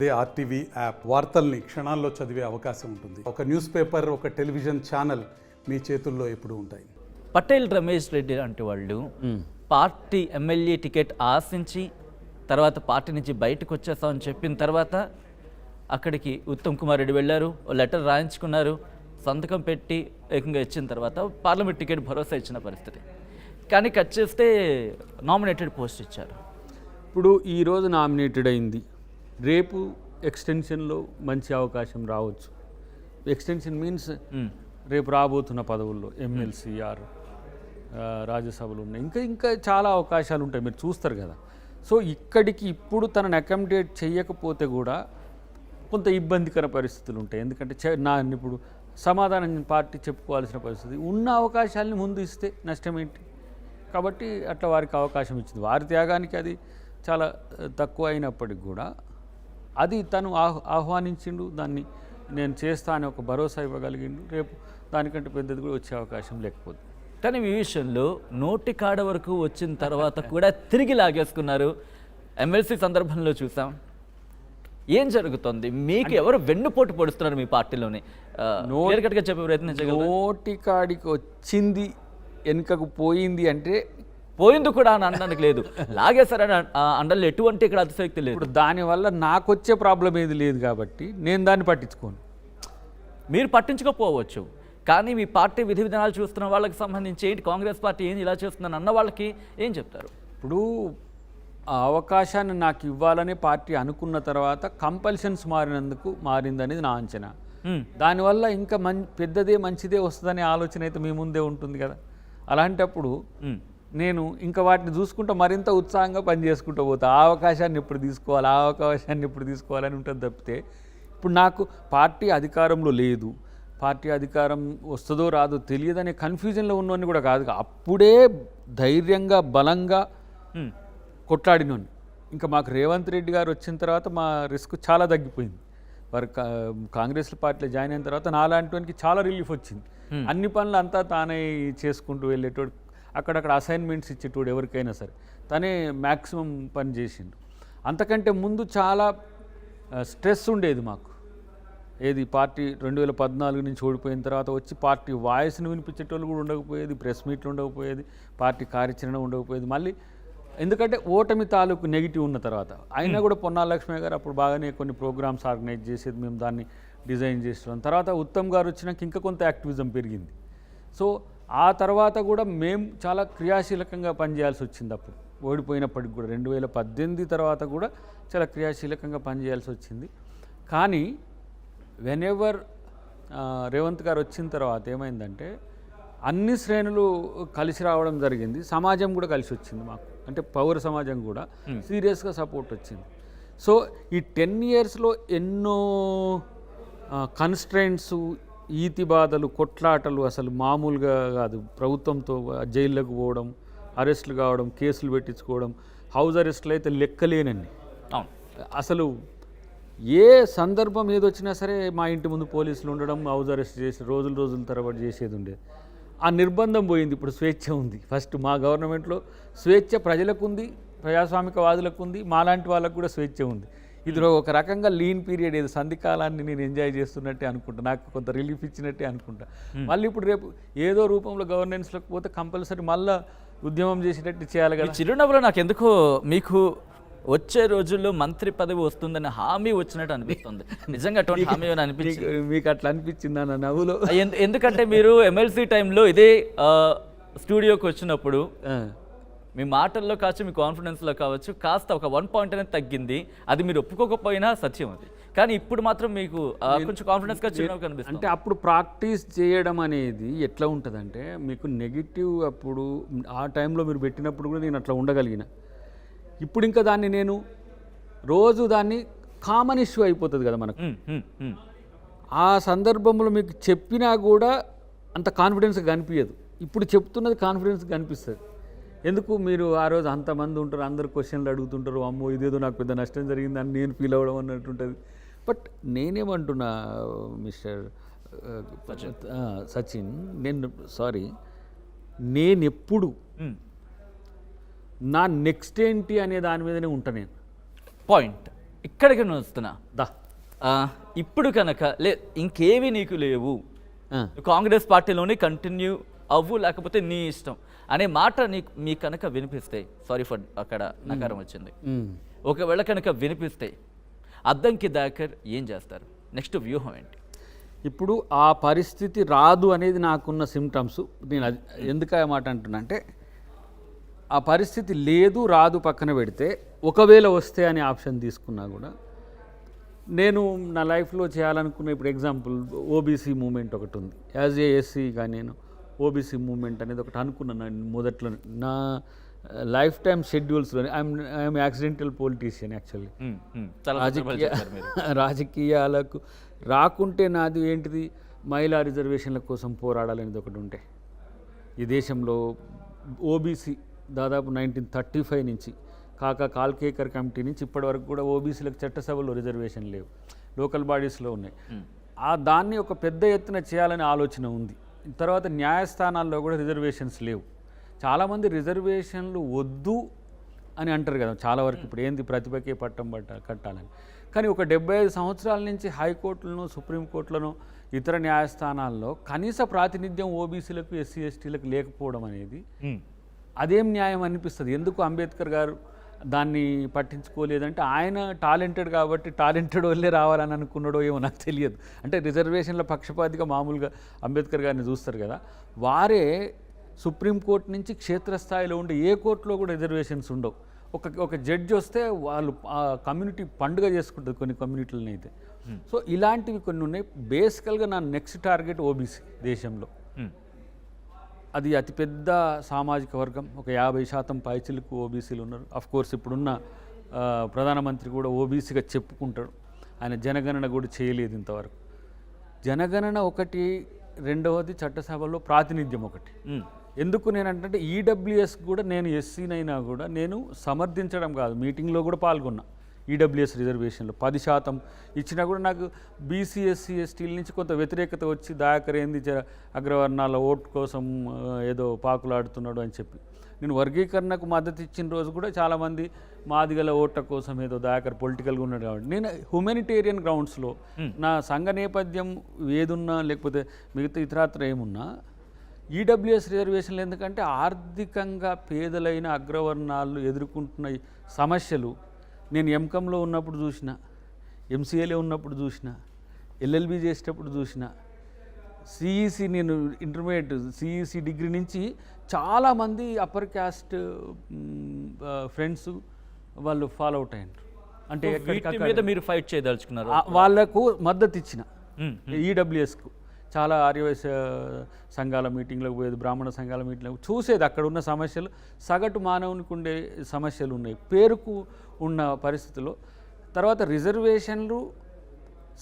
అదే RTV app వార్తల్ని క్షణాల్లో చదివే అవకాశం ఉంటుంది. ఒక న్యూస్ పేపర్, ఒక టెలివిజన్ ఛానల్ మీ చేతుల్లో ఎప్పుడూ ఉంటాయి. పటేల్ రమేష్ రెడ్డి లాంటి వాళ్ళు పార్టీ ఎమ్మెల్యే టికెట్ ఆశించి తర్వాత పార్టీ నుంచి బయటకు వచ్చేస్తామని చెప్పిన తర్వాత అక్కడికి ఉత్తమ్ కుమార్ రెడ్డి వెళ్ళారు, లెటర్ రాయించుకున్నారు, సంతకం పెట్టి ఏకంగా ఇచ్చిన తర్వాత పార్లమెంట్ టికెట్ భరోసా ఇచ్చిన పరిస్థితి. కానీ కట్ చేస్తే నామినేటెడ్ పోస్ట్ ఇచ్చారు. ఇప్పుడు ఈరోజు నామినేటెడ్ అయింది, రేపు ఎక్స్టెన్షన్లో మంచి అవకాశం రావచ్చు. ఎక్స్టెన్షన్ మీన్స్ రేపు రాబోతున్న పదవుల్లో ఎమ్మెల్సీఆర్ రాజ్యసభలు ఉన్నాయి, ఇంకా చాలా అవకాశాలు ఉంటాయి, మీరు చూస్తారు కదా. సో ఇక్కడికి ఇప్పుడు తనను అకామిడేట్ చేయకపోతే కూడా కొంత ఇబ్బందికర పరిస్థితులు ఉంటాయి. ఎందుకంటే ఇప్పుడు సమాధానం పార్టీ చెప్పుకోవాల్సిన పరిస్థితి, ఉన్న అవకాశాలని ముందు ఇస్తే నష్టం ఏంటి? కాబట్టి అట్లా వారికి అవకాశం ఇచ్చింది. వారి త్యాగానికి అది చాలా తక్కువ అయినప్పటికి కూడా అది తను ఆహ్వానించిండు, దాన్ని నేను చేస్తా అని ఒక భరోసా ఇవ్వగలిగిండు. రేపు దానికంటే పెద్దది కూడా వచ్చే అవకాశం లేకపోతే. కానీ ఈ విషయంలో నోటి కాడ వరకు వచ్చిన తర్వాత కూడా తిరిగి లాగేసుకున్నారు. ఎమ్మెల్సీ సందర్భంలో చూసాం. ఏం జరుగుతుంది? మీకు ఎవరు వెన్నుపోటు పొడుస్తున్నారు మీ పార్టీలోని? నోటికట్టుగా చెప్పే ప్రయత్నం చేయగలరు. నోటి కాడికి వచ్చింది వెనుకకు పోయింది అంటే పోయింది కూడా అని అనడానికి లేదు, లాగేశారని అండల్లో ఎటువంటి ఇక్కడ అతిశక్తి లేదు. ఇప్పుడు దానివల్ల నాకు వచ్చే ప్రాబ్లం ఏది లేదు కాబట్టి నేను దాన్ని పట్టించుకోను. మీరు పట్టించుకోపోవచ్చు, కానీ మీ పార్టీ విధి విధానాలు చూస్తున్న వాళ్ళకి సంబంధించి ఏంటి, కాంగ్రెస్ పార్టీ ఏంది ఇలా చేస్తుందని అన్న వాళ్ళకి ఏం చెప్తారు? ఇప్పుడు ఆ అవకాశాన్ని నాకు ఇవ్వాలని పార్టీ అనుకున్న తర్వాత కంపల్షన్స్ మారిందనేది నా అంచనా. దానివల్ల ఇంకా పెద్దదే మంచిదే వస్తుందనే ఆలోచన అయితే మీ ముందే ఉంటుంది కదా. అలాంటప్పుడు నేను ఇంకా వాటిని చూసుకుంటూ మరింత ఉత్సాహంగా పనిచేసుకుంటూ పోతా. ఆ అవకాశాన్ని ఎప్పుడు తీసుకోవాలని ఉంటుంది తప్పితే, ఇప్పుడు నాకు పార్టీ అధికారంలో లేదు, పార్టీ అధికారం వస్తుందో రాదో తెలియదనే కన్ఫ్యూజన్లో ఉన్నవన్నీ కూడా కాదు. అప్పుడే ధైర్యంగా బలంగా కొట్లాడినోని. ఇంకా మాకు రేవంత్ రెడ్డి గారు వచ్చిన తర్వాత మా రిస్క్ చాలా తగ్గిపోయింది. వారు కాంగ్రెస్ పార్టీలో జాయిన్ అయిన తర్వాత నాలాంటి చాలా రిలీఫ్ వచ్చింది. అన్ని పనులు అంతా తానే చేసుకుంటూ వెళ్ళేటోడు, అక్కడక్కడ అసైన్మెంట్స్ ఇచ్చేటోడు ఎవరికైనా సరే తనే మ్యాక్సిమం పని చేసిండు. అంతకంటే ముందు చాలా స్ట్రెస్ ఉండేది మాకు. ఏది పార్టీ 2014 నుంచి ఓడిపోయిన తర్వాత వచ్చి పార్టీ వాయిస్ని వినిపించేటోళ్ళు కూడా ఉండకపోయేది, ప్రెస్ మీట్లు ఉండకపోయేది, పార్టీ కార్యాచరణ ఉండకపోయేది. మళ్ళీ ఎందుకంటే ఓటమి తాలూకు నెగిటివ్ ఉన్న తర్వాత అయినా కూడా పొన్నాల లక్ష్మయ్య గారు అప్పుడు బాగానే కొన్ని ప్రోగ్రామ్స్ ఆర్గనైజ్ చేసేది, మేము దాన్ని డిజైన్ చేస్తున్నాం. తర్వాత ఉత్తమ్ గారు వచ్చినాక ఇంకా కొంత యాక్టివిజం పెరిగింది. సో ఆ తర్వాత కూడా మేము చాలా క్రియాశీలకంగా పనిచేయాల్సి వచ్చింది. అప్పుడు ఓడిపోయినప్పటికి కూడా 2018 తర్వాత కూడా చాలా క్రియాశీలకంగా పనిచేయాల్సి వచ్చింది. కానీ వెనెవర్ రేవంత్ గారు వచ్చిన తర్వాత ఏమైందంటే అన్ని శ్రేణులు కలిసి రావడం జరిగింది, సమాజం కూడా కలిసి వచ్చింది మాకు. అంటే పౌర సమాజం కూడా సీరియస్గా సపోర్ట్ వచ్చింది. సో ఈ 10 yearsలో ఎన్నో కన్స్ట్రెయింట్స్, ఈతి బాధలు, కొట్లాటలు అసలు మామూలుగా కాదు. ప్రభుత్వంతో జైళ్ళకు పోవడం, అరెస్టులు కావడం, కేసులు పెట్టించుకోవడం, హౌస్ అరెస్టులు అయితే లెక్కలేనండి. అసలు ఏ సందర్భం ఏదొచ్చినా సరే మా ఇంటి ముందు పోలీసులు ఉండడం, హౌస్ అరెస్ట్ చేసి రోజుల తరబడి చేసేది ఉండేది. ఆ నిర్బంధం పోయింది, ఇప్పుడు స్వేచ్ఛ ఉంది. ఫస్ట్ మా గవర్నమెంట్లో స్వేచ్ఛ ప్రజలకు ఉంది, ప్రజాస్వామికవాదులకు ఉంది, మాలాంటి వాళ్ళకు కూడా స్వేచ్ఛ ఉంది. ఇది ఒక రకంగా లీన్ పీరియడ్, ఏదో సంధికాలాన్ని నేను ఎంజాయ్ చేస్తున్నట్టే అనుకుంటా, నాకు కొంత రిలీఫ్ ఇచ్చినట్టే అనుకుంటా. మళ్ళీ ఇప్పుడు రేపు ఏదో రూపంలో గవర్నెన్స్లోకి పోతే కంపల్సరీ మళ్ళీ ఉద్యమం చేసేటట్టు చేయాలి కదా. చిరునవ్వులో నాకు ఎందుకో మీకు వచ్చే రోజుల్లో మంత్రి పదవి వస్తుందని హామీ వచ్చినట్టు అనిపిస్తుంది. నిజంగా అటువంటి హామీ అనిపించింది మీకు? అట్లా అనిపించింది అన్న నవ్వులో? ఎందుకంటే మీరు ఎమ్మెల్సీ టైంలో ఇదే స్టూడియోకి వచ్చినప్పుడు మీ మాటల్లో కావచ్చు, మీ కాన్ఫిడెన్స్లో కావచ్చు కాస్త ఒక 1 point అనేది తగ్గింది. అది మీరు ఒప్పుకోకపోయినా సత్యం అది. కానీ ఇప్పుడు మాత్రం మీకు కొంచెం కాన్ఫిడెన్స్గా చిరునవ్వు కనిపిస్తుంది. అంటే అప్పుడు ప్రాక్టీస్ చేయడం అనేది ఎట్లా ఉంటుందంటే, మీకు నెగిటివ్ అప్పుడు ఆ టైంలో మీరు పెట్టినప్పుడు కూడా నేను అట్లా ఉండగలిగిన. ఇప్పుడు ఇంకా దాన్ని నేను రోజు దాన్ని కామన్ ఇష్యూ అయిపోతుంది కదా మనకు. ఆ సందర్భంలో మీకు చెప్పినా కూడా అంత కాన్ఫిడెన్స్గా కనిపించదు. ఇప్పుడు చెప్తున్నది కాన్ఫిడెన్స్గా కనిపిస్తుంది. ఎందుకు? మీరు ఆ రోజు అంతమంది ఉంటారు, అందరు క్వశ్చన్లు అడుగుతుంటారు, అమ్మో ఇదేదో నాకు పెద్ద నష్టం జరిగిందని నేను ఫీల్ అవ్వడం అన్నట్టుంటుంది. బట్ నేనేమంటున్నా మిస్టర్ సచిన్, నేను ఎప్పుడు నా నెక్స్ట్ ఏంటి అనే దాని మీదనే ఉంటాను. నేను పాయింట్ ఇక్కడికి నేను వస్తున్నా. దా ఇప్పుడు కనుక ఇంకేవి నీకు లేవు, ఆ. కాంగ్రెస్ పార్టీలోనే కంటిన్యూ అవ్వు, లేకపోతే నీ ఇష్టం అనే మాట మీ కనుక వినిపిస్తే, సారీ ఫర్ అక్కడ నకారం వచ్చింది, ఒకవేళ కనుక వినిపిస్తే అద్దంకి దాకర్ ఏం చేస్తారు? నెక్స్ట్ వ్యూహం ఏంటి? ఇప్పుడు ఆ పరిస్థితి రాదు అనేది నాకున్న సిమ్టమ్స్. నేను అది ఎందుకు ఆ మాట అంటున్నా అంటే, ఆ పరిస్థితి లేదు రాదు పక్కన పెడితే, ఒకవేళ వస్తే అనే ఆప్షన్ తీసుకున్నా కూడా నేను నా లైఫ్లో చేయాలనుకున్న, ఇప్పుడు ఎగ్జాంపుల్ ఓబీసీ మూమెంట్ ఒకటి ఉంది. యాజ్ ఏ ఎస్సీగా నేను ఓబీసీ మూమెంట్ అనేది ఒకటి అనుకున్నాను మొదట్లో. నా లైఫ్ టైమ్ షెడ్యూల్స్లోనే ఐఎమ్ యాక్సిడెంటల్ పొలిటీషియన్ యాక్చువల్లీ. రాజకీయాలకు రాకుంటే నాది ఏంటిది, మహిళా రిజర్వేషన్ల కోసం పోరాడాలనేది ఒకటి ఉంటే. ఈ దేశంలో ఓబీసీ దాదాపు 1935 నుంచి కాల్కేకర్ కమిటీ నుంచి ఇప్పటి వరకు కూడా ఓబీసీలకు చట్టసభలో రిజర్వేషన్ లేవు, లోకల్ బాడీస్లో ఉన్నాయి. దాన్ని ఒక పెద్ద ఎత్తున చేయాలనే ఆలోచన ఉంది. తర్వాత న్యాయస్థానాల్లో కూడా రిజర్వేషన్స్ లేవు. చాలామంది రిజర్వేషన్లు వద్దు అని అంటారు కదా చాలా వరకు. ఇప్పుడు ఏంది ప్రతిభకే పట్టం కట్టాలని. కానీ ఒక 75 సంవత్సరాల నుంచి హైకోర్టులను, సుప్రీంకోర్టులను, ఇతర న్యాయస్థానాల్లో కనీస ప్రాతినిధ్యం ఓబీసీలకు, ఎస్సీ ఎస్టీలకు లేకపోవడం అనేది అదేం న్యాయం అనిపిస్తుంది. ఎందుకు అంబేద్కర్ గారు దాన్ని పట్టించుకోలేదంటే, ఆయన టాలెంటెడ్ కాబట్టి టాలెంటెడ్ వాళ్ళే రావాలని అనుకున్నాడో ఏమో నాకు తెలియదు. అంటే రిజర్వేషన్ల పక్షపాతిగా మామూలుగా అంబేద్కర్ గారిని చూస్తారు కదా, వారే సుప్రీంకోర్టు నుంచి క్షేత్రస్థాయిలో ఉండే ఏ కోర్టులో కూడా రిజర్వేషన్స్ ఉండవు. ఒక జడ్జి వస్తే వాళ్ళు ఆ కమ్యూనిటీ పండుగ చేసుకుంటుంది కొన్ని కమ్యూనిటీలను అయితే. సో ఇలాంటివి కొన్ని ఉన్నాయి. బేసికల్గా నా నెక్స్ట్ టార్గెట్ ఓబీసీ దేశంలో. అది అతిపెద్ద సామాజిక వర్గం, ఒక 50% పైచిలకు ఓబీసీలు ఉన్నారు. అఫ్కోర్స్ ఇప్పుడున్న ప్రధానమంత్రి కూడా ఓబీసీగా చెప్పుకుంటాడు. ఆయన జనగణన కూడా చేయలేదు ఇంతవరకు. జనగణన ఒకటి, రెండవది చట్టసభలో ప్రాతినిధ్యం ఒకటి. ఎందుకు నేనంటే, ఈడబ్ల్యూఎస్ కూడా నేను ఎస్సీనైనా కూడా నేను సమర్థించడం కాదు, మీటింగ్లో కూడా పాల్గొన్నా. ఈడబ్ల్యూఎస్ రిజర్వేషన్లో 10% ఇచ్చినా కూడా నాకు బీసీ, ఎస్సీ, ఎస్టీల నుంచి కొంత వ్యతిరేకత వచ్చి, దయాకర్ ఏంది అగ్రవర్ణాల ఓటు కోసం ఏదో పాకులాడుతున్నాడు అని చెప్పి నేను వర్గీకరణకు మద్దతు ఇచ్చిన రోజు కూడా చాలామంది మాదిగల ఓట్ల కోసం ఏదో దయాకర్ పొలిటికల్గా ఉన్నాడు కాబట్టి, నేను హ్యూమానిటేరియన్ గ్రౌండ్స్లో నా సంఘ నేపథ్యం ఏదున్నా లేకపోతే మిగతా ఇతరత్ర ఏమున్నా ఈడబ్ల్యూఎస్ రిజర్వేషన్లు ఎందుకంటే ఆర్థికంగా పేదలైన అగ్రవర్ణాలు ఎదుర్కొంటున్న సమస్యలు నేను ఎంకంలో ఉన్నప్పుడు చూసిన, ఎంసీఏలో ఉన్నప్పుడు చూసిన, ఎల్ఎల్బి చేసేటప్పుడు చూసిన, సిఈసి నేను ఇంటర్మీడియట్ సిఈసి డిగ్రీ నుంచి చాలామంది అప్పర్ క్యాస్ట్ ఫ్రెండ్స్ వాళ్ళు ఫాలో అవుట్ అయ్యారు. అంటే మీరు ఫైట్ చేయదలుచుకున్నారు, వాళ్ళకు మద్దతు ఇచ్చిన ఈడబ్ల్యూఎస్కు. చాలా ఆర్యవైశ్య సంఘాల మీటింగ్లకు పోయేది, బ్రాహ్మణ సంఘాల మీటింగ్లకు చూసేది, అక్కడ ఉన్న సమస్యలు, సగటు మానవునికి ఉండే సమస్యలు ఉన్నాయి పేరుకు ఉన్న పరిస్థితుల్లో. తర్వాత రిజర్వేషన్లు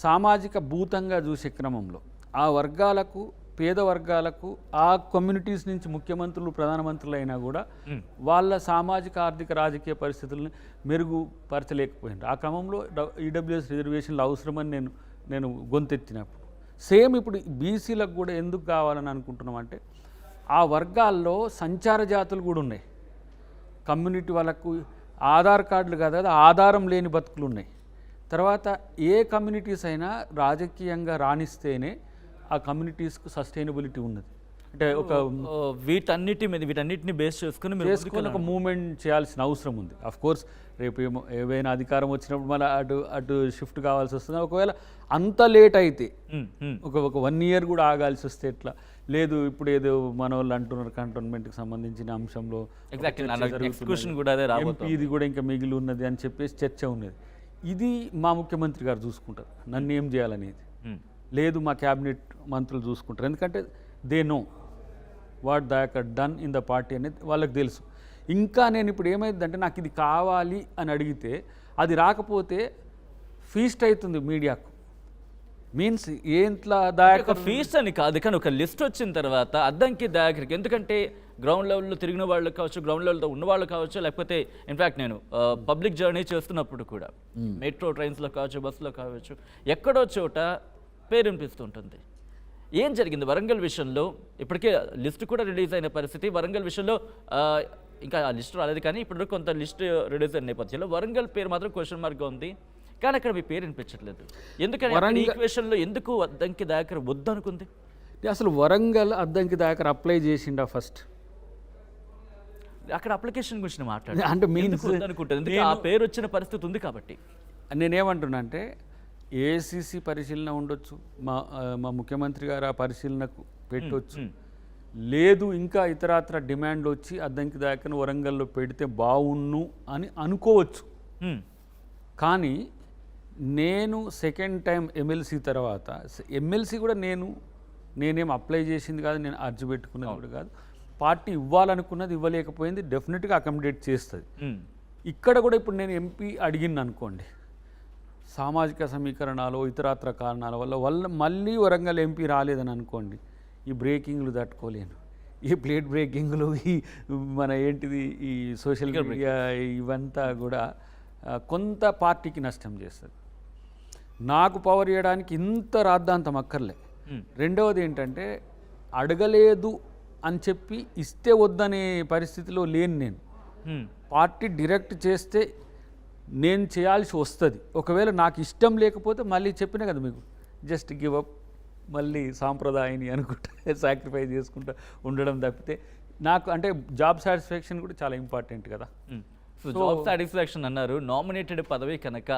సామాజిక భూతంగా చూసే క్రమంలో ఆ వర్గాలకు, పేద వర్గాలకు, ఆ కమ్యూనిటీస్ నుంచి ముఖ్యమంత్రులు, ప్రధానమంత్రులు అయినా కూడా వాళ్ళ సామాజిక, ఆర్థిక, రాజకీయ పరిస్థితులను మెరుగుపరచలేకపోయినారు. ఆ క్రమంలో ఈడబ్ల్యూఎస్ రిజర్వేషన్లు అవసరమని నేను గొంతెత్తినప్పుడు, సేమ్ ఇప్పుడు బీసీలకు కూడా ఎందుకు కావాలని అనుకుంటున్నామంటే, ఆ వర్గాల్లో సంచార జాతులు కూడా ఉన్నాయి. కమ్యూనిటీ వాళ్ళకు ఆధార్ కార్డులు కాదు కదా, ఆధారం లేని బతుకులు ఉన్నాయి. తర్వాత ఏ కమ్యూనిటీస్ అయినా రాజకీయంగా రాణిస్తేనే ఆ కమ్యూనిటీస్కు సస్టైనబిలిటీ ఉన్నది. అంటే ఒక వీటన్నిటిని బేస్ చేసుకుని ఒక మూవ్మెంట్ చేయాల్సిన అవసరం ఉంది. అఫ్కోర్స్ రేపు ఏవైనా అధికారం వచ్చినప్పుడు మళ్ళీ అటు షిఫ్ట్ కావాల్సి వస్తుంది. ఒకవేళ అంత లేట్ అయితే ఒక 1 year కూడా ఆగాల్సి వస్తే ఎట్లా లేదు. ఇప్పుడు ఏదో మన వాళ్ళు అంటున్నారు కంటోన్మెంట్కి సంబంధించిన అంశంలో ఇది కూడా ఇంకా మిగిలి ఉన్నది అని చెప్పేసి చర్చ ఉన్నది. ఇది మా ముఖ్యమంత్రి గారు చూసుకుంటారు, నన్ను ఏం చేయాలనేది లేదు, మా క్యాబినెట్ మంత్రులు చూసుకుంటారు. ఎందుకంటే they know what Dayakar done in the party అనేది వాళ్ళకి తెలుసు. ఇంకా నేను ఇప్పుడు ఏమైందంటే, నాకు ఇది కావాలి అని అడిగితే అది రాకపోతే ఫీస్ట్ అవుతుంది మీడియాకు. మీన్స్ ఏంట్లా దయాకర్ ఫీస్ట్ అని కాదు, కానీ ఒక లిస్ట్ వచ్చిన తర్వాత అద్దంకి దయాకర్కి, ఎందుకంటే గ్రౌండ్ లెవెల్లో తిరిగిన వాళ్ళు కావచ్చు, గ్రౌండ్ లెవెల్తో ఉన్నవాళ్ళు కావచ్చు, లేకపోతే ఇన్ఫ్యాక్ట్ నేను పబ్లిక్ జర్నీ చేస్తున్నప్పుడు కూడా మెట్రో ట్రైన్స్లో కావచ్చు, బస్సులో కావచ్చు, ఎక్కడో చోట పేరు వినిపిస్తుంటుంది. ఏం జరిగింది వరంగల్ విషయంలో? ఇప్పటికే లిస్ట్ కూడా రిలీజ్ అయిన పరిస్థితి. వరంగల్ విషయంలో ఇంకా ఆ లిస్ట్ రాలేదు, కానీ ఇప్పుడు కొంత లిస్ట్ రిలీజ్ అయిన నేపథ్యంలో వరంగల్ పేరు మాత్రం క్వశ్చన్ మార్క్గా ఉంది. కానీ అక్కడ మీ పేరు వినిపించట్లేదు. ఎందుకని అక్కడ ఈక్వేషన్లో ఎందుకు అద్దంకి దాకర్ వద్దు అనుకుంది? అసలు వరంగల్ అద్దంకి దాకా అప్లై చేసిండా ఫస్ట్? అక్కడ అప్లికేషన్ గురించి మాట్లాడు. అంటే మీన్స్ అనుకుంటుంది ఎందుకంటే ఆ పేరు వచ్చిన పరిస్థితి ఉంది కాబట్టి. నేనేమంటున్నా అంటే ఏఐసిసి పరిశీలన ఉండొచ్చు, మా ముఖ్యమంత్రి గారు ఆ పరిశీలనకు పెట్టవచ్చు, లేదు ఇంకా ఇతరత్ర డిమాండ్లు వచ్చి అద్దంకి దాకా వరంగల్లో పెడితే బాగున్ను అని అనుకోవచ్చు. కానీ నేను సెకండ్ టైం ఎమ్మెల్సీ తర్వాత, ఎమ్మెల్సీ కూడా నేనేం అప్లై చేసింది కాదు, నేను అర్జీ పెట్టుకున్నది కూడా కాదు, పార్టీ ఇవ్వాలనుకున్నది ఇవ్వలేకపోయింది, డెఫినెట్గా అకామిడేట్ చేస్తుంది. ఇక్కడ కూడా ఇప్పుడు నేను ఎంపీ అడిగిన అనుకోండి, సామాజిక సమీకరణాలు ఇతరత్ర కారణాల వల్ల మళ్ళీ వరంగల్ ఎంపీ రాలేదని అనుకోండి, ఈ బ్రేకింగ్లు తట్టుకోలేను, ఈ ప్లేట్ బ్రేకింగ్లు, ఈ మన ఏంటిది ఈ సోషల్ మీడియా ఇవంతా కూడా కొంత పార్టీకి నష్టం చేస్తుంది. నాకు పవర్ ఇవ్వడానికి ఇంత రాద్ధాంతం అక్కర్లే. రెండవది ఏంటంటే అడగలేదు అని చెప్పి ఇస్తే వద్దనే పరిస్థితిలో లేను నేను. పార్టీ డైరెక్ట్ చేస్తే నేను చేయాల్సి వస్తుంది. ఒకవేళ నాకు ఇష్టం లేకపోతే మళ్ళీ చెప్పినా కదా మీకు, జస్ట్ గివ్ అప్, మళ్ళీ సాంప్రదాయాన్ని అనుకుంటా సాక్రిఫైస్ చేసుకుంటా ఉండడం తప్పితే నాకు అంటే జాబ్ సాటిస్ఫాక్షన్ కూడా చాలా ఇంపార్టెంట్ కదా. సో జాబ్ సాటిస్ఫాక్షన్ అన్నారు, నామినేటెడ్ పదవి కనుక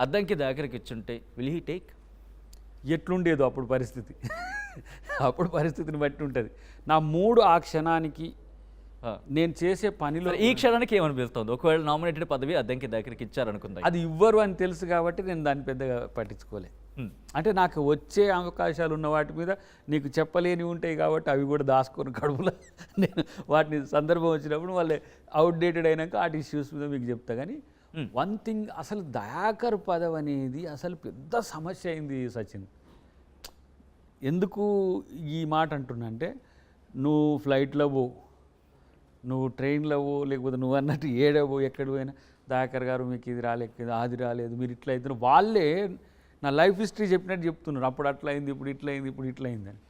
అద్దంకి దాకర్కి ఇచ్చుంటే విల్ హీ టేక్? ఎట్లుండేదో అప్పుడు పరిస్థితి అప్పుడు పరిస్థితిని బట్టి ఉంటుంది. నా మూడు ఆ క్షణానికి నేను చేసే పనిలో ఈ క్షణానికి ఏమనిపిస్తుంది? ఒకవేళ నామినేటెడ్ పదవి అద్దంకి దాకర్కి ఇచ్చారనుకుందా, అది ఇవ్వరు అని తెలుసు కాబట్టి నేను దాన్ని పెద్దగా పట్టించుకోలే. అంటే నాకు వచ్చే అవకాశాలు ఉన్న వాటి మీద నీకు చెప్పలేని ఉంటాయి కాబట్టి అవి కూడా దాచుకొని కడుపులో నేను వాటిని సందర్భం వచ్చినప్పుడు వాళ్ళే అవుట్డేటెడ్ అయినాక ఆ ఇష్యూస్ మీద మీకు చెప్తా. కానీ వన్ థింగ్, అసలు దయాకర్ పదవి అనేది అసలు పెద్ద సమస్య అయింది సచిన్. ఎందుకు ఈ మాట అంటున్నా అంటే, నువ్వు ఫ్లైట్లో పో, నువ్వు ట్రైన్లో పో, లేకపోతే నువ్వు అన్నట్టు ఏడవో ఎక్కడ పోయినా దయాకర్ గారు మీకు ఇది రాలేదు, అది రాలేదు, మీరు ఇట్లా అవుతున్నారు, వాళ్ళే నా లైఫ్ హిస్టరీ చెప్పినట్టు చెప్తున్నారు. అప్పుడు అట్లా అయింది, ఇప్పుడు ఇట్లా అయింది, ఇప్పుడు ఇట్లా అయిందని.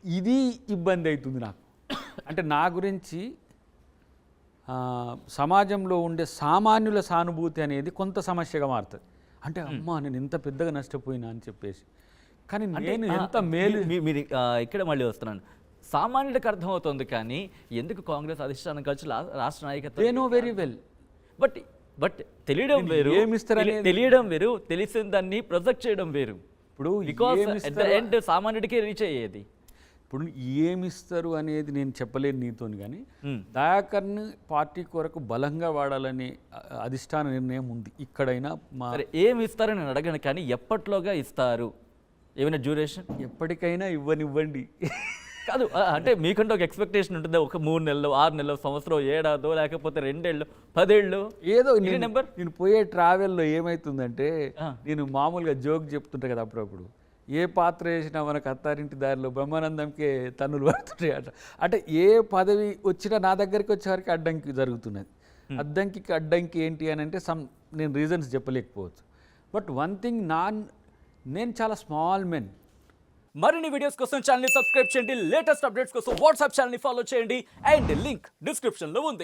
ఇది ఇబ్బంది అవుతుంది నాకు. అంటే నా గురించి సమాజంలో ఉండే సామాన్యుల సానుభూతి అనేది కొంత సమస్యగా మారుతుంది. అంటే అమ్మా నేను ఇంత పెద్దగా నష్టపోయినా అని చెప్పేసి, కానీ నేను ఎంత మేలు. మీరు ఇక్కడ మళ్ళీ వస్తున్నాను, సామాన్యుడికి అర్థమవుతుంది కానీ ఎందుకు కాంగ్రెస్ అధిష్టానం కలిసి రాష్ట్ర నాయకత్వం? They know very well. But తెలియడం వేరు, తెలియడం వేరు, తెలిసిన దాన్ని ప్రొజెక్ట్ చేయడం వేరు. ఇప్పుడు బికాస్ సామాన్యుడికి రీచ్ అయ్యేది. ఇప్పుడు ఏమిస్తారు అనేది నేను చెప్పలేను నీతోని, కానీ దయాకర్ని పార్టీ కొరకు బలంగా వాడాలని అధిష్టాన నిర్ణయం ఉంది. ఇక్కడైనా ఏమి ఇస్తారని నేను అడగను, కానీ ఎప్పట్లోగా ఇస్తారు? ఏమైనా డ్యూరేషన్? ఎప్పటికైనా ఇవ్వనివ్వండి కాదు, అంటే మీకంటే ఒక ఎక్స్పెక్టేషన్ ఉంటుంది, ఒక 3 నెలలు, 6 నెలలు, సంవత్సరం, ఏడాదో, లేకపోతే 2 ఏళ్ళు, 10 ఏళ్ళు, ఏదో నెంబర్. నేను పోయే ట్రావెల్లో ఏమవుతుందంటే, నేను మామూలుగా జోక్ చెప్తుంటా కదా అప్పుడప్పుడు, ఏ పాత్ర వేసినా మనకు అత్తారింటి దారిలో బ్రహ్మానందంకే తన్నులు పడుతుంటాయి అట. అంటే ఏ పదవి వచ్చినా నా దగ్గరికి వచ్చేవారికి అడ్డంకి జరుగుతున్నది. అడ్డంకి అడ్డంకి ఏంటి అని అంటే నేను రీజన్స్ చెప్పలేకపోవచ్చు. బట్ వన్ థింగ్, నేను చాలా స్మాల్ మెన్. మరిన్ని వీడియోస్ కోసం ఛానల్ ని సబ్స్క్రైబ్ చేయండి, లేటెస్ట్ అప్డేట్స్ కోసం వాట్సాప్ ఛానల్ ని ఫాలో చేయండి, అండ్ లింక్ డిస్క్రిప్షన్ లో ఉంది.